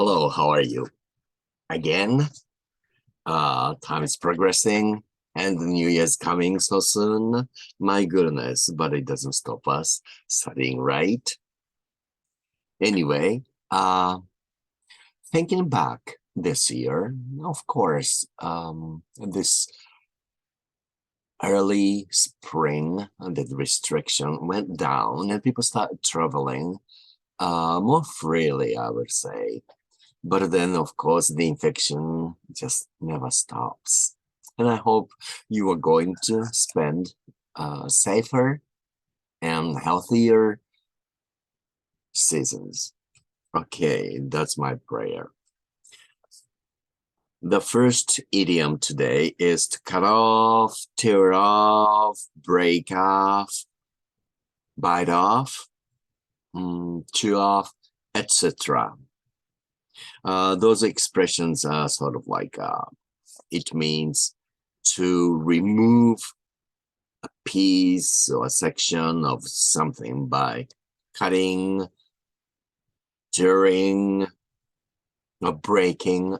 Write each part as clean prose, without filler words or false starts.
Hello, how are you? Again, time is progressing and the new year's coming so soon. My goodness, but it doesn't stop us studying, right? Anyway, thinking back this year, of course, this early spring, the restriction went down and people started traveling more freely, I would say. But then, of course, the infection just never stops. And I hope you are going to spend safer and healthier seasons. Okay, that's my prayer. The first idiom today is to cut off, tear off, break off, bite off, chew off, etc. Those expressions are sort of like, it means to remove a piece or a section of something by cutting, tearing, or breaking,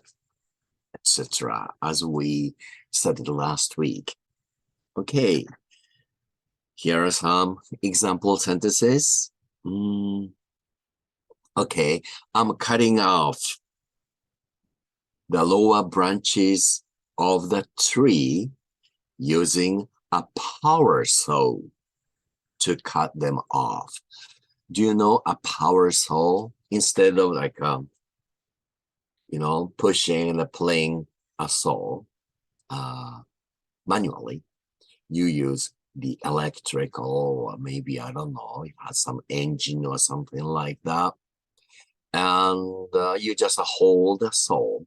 etc., as we studied last week. Okay, here are some example sentences. Okay, I'm cutting off the lower branches of the tree using a power saw to cut them off. Do you know a power saw? Instead of like, pushing and playing a saw manually, you use the electrical, or maybe, I don't know, it has some engine or something like that. And you just hold the saw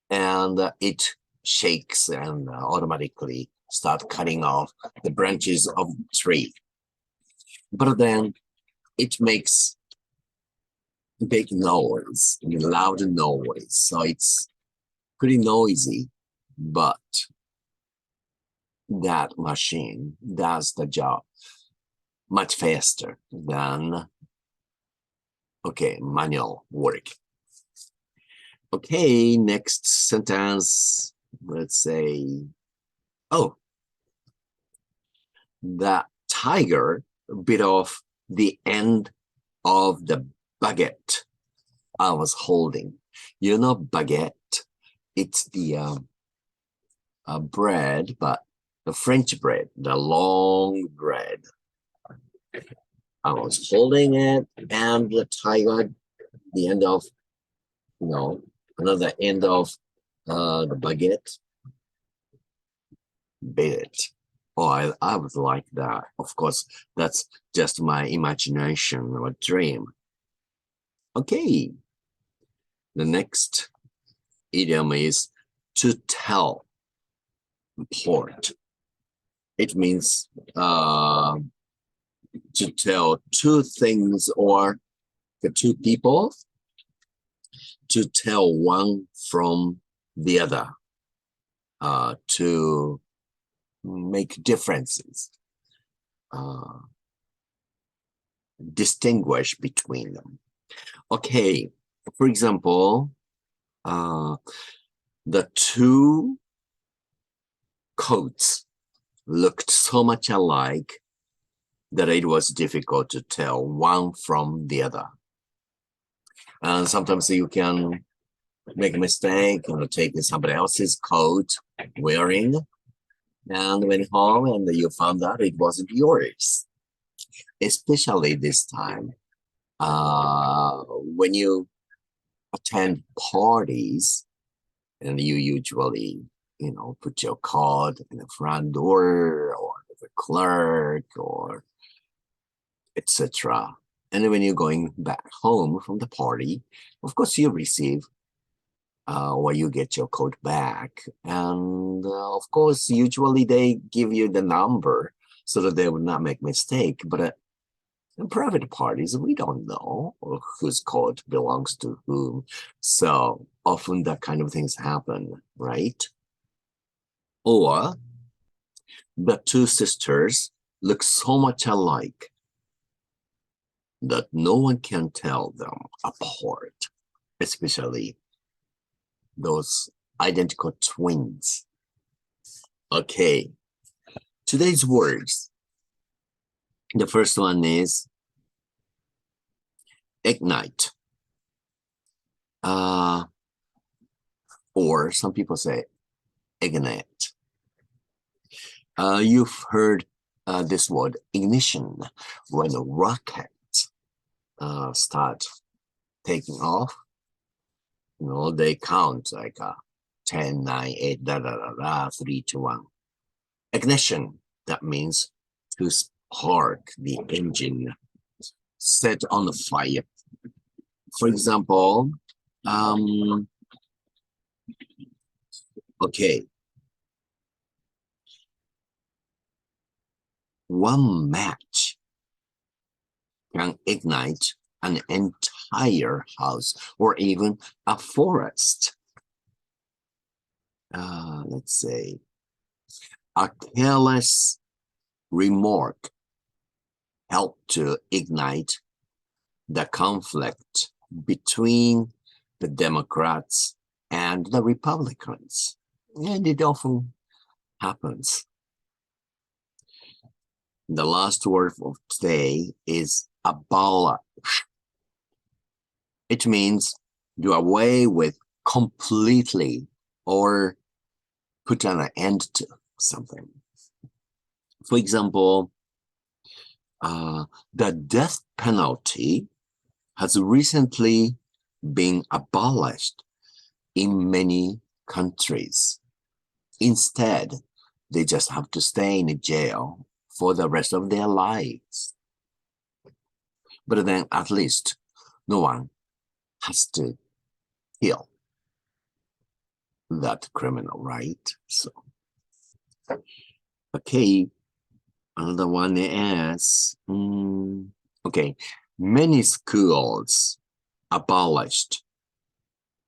and it shakes and automatically start cutting off the branches of the tree. But then it makes big noise, loud noise. So it's pretty noisy, but that machine does the job much faster than manual work. Okay, next sentence, let's say, the tiger bit off the end of the baguette I was holding. You know baguette? It's the bread, but the French bread, the long bread. I was holding it, and the tiger, the end of, another end of the baguette, bit it. Oh, I would like that. Of course, that's just my imagination or dream. Okay. The next idiom is to tell, report. It means to tell two things or the two people, to tell one from the other, to make differences, distinguish between them. Okay, for example, the two coats looked so much alike that it was difficult to tell one from the other. And sometimes you can make a mistake and take somebody else's coat wearing, and went home and you found out it wasn't yours. Especially this time, when you attend parties and you usually, put your card in the front door or the clerk or etc. And when you're going back home from the party, of course you receive or you get your code back. And of course, usually they give you the number so that they would not make mistake. But in private parties, we don't know whose code belongs to whom. So often that kind of things happen, right? Or the two sisters look so much alike that no one can tell them apart. especially those identical twins. Okay, today's words. The first one is ignite. Or some people say ignite. You've heard this word ignition when a rocket start taking off. You know, they count like 10, 9, 8, 3, 2, 1. Ignition, that means to spark the engine, set on the fire. For example, okay, one match can ignite an entire house or even a forest. Let's say a careless remark helped to ignite the conflict between the Democrats and the Republicans. And it often happens. The last word of today is abolish. It means do away with completely or put an end to something. For example, the death penalty has recently been abolished in many countries. Instead, they just have to stay in jail for the rest of their lives. But then at least no one has to kill that criminal, right? So, okay, another one is, okay, many schools abolished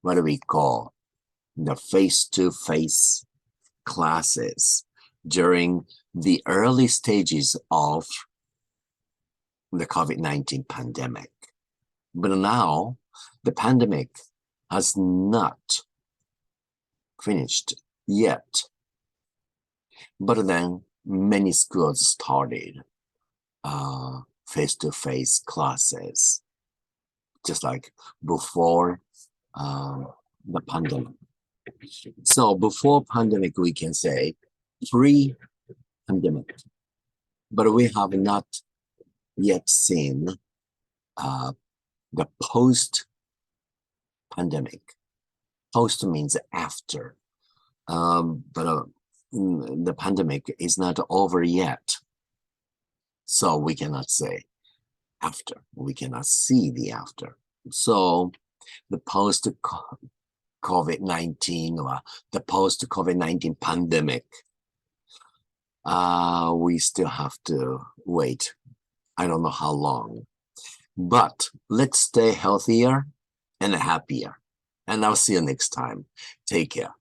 what do we call the face-to-face classes during the early stages of the COVID-19 pandemic. But now the pandemic has not finished yet. But then many schools started face-to-face classes, just like before the pandemic. So before pandemic, we can say pre-pandemic, but we have not yet seen the post-pandemic. Post means after, but the pandemic is not over yet. So we cannot say after, we cannot see the after. So the post-COVID-19 or the post-COVID-19 pandemic, we still have to wait. I don't know how long, but let's stay healthier and happier. And I'll see you next time. Take care.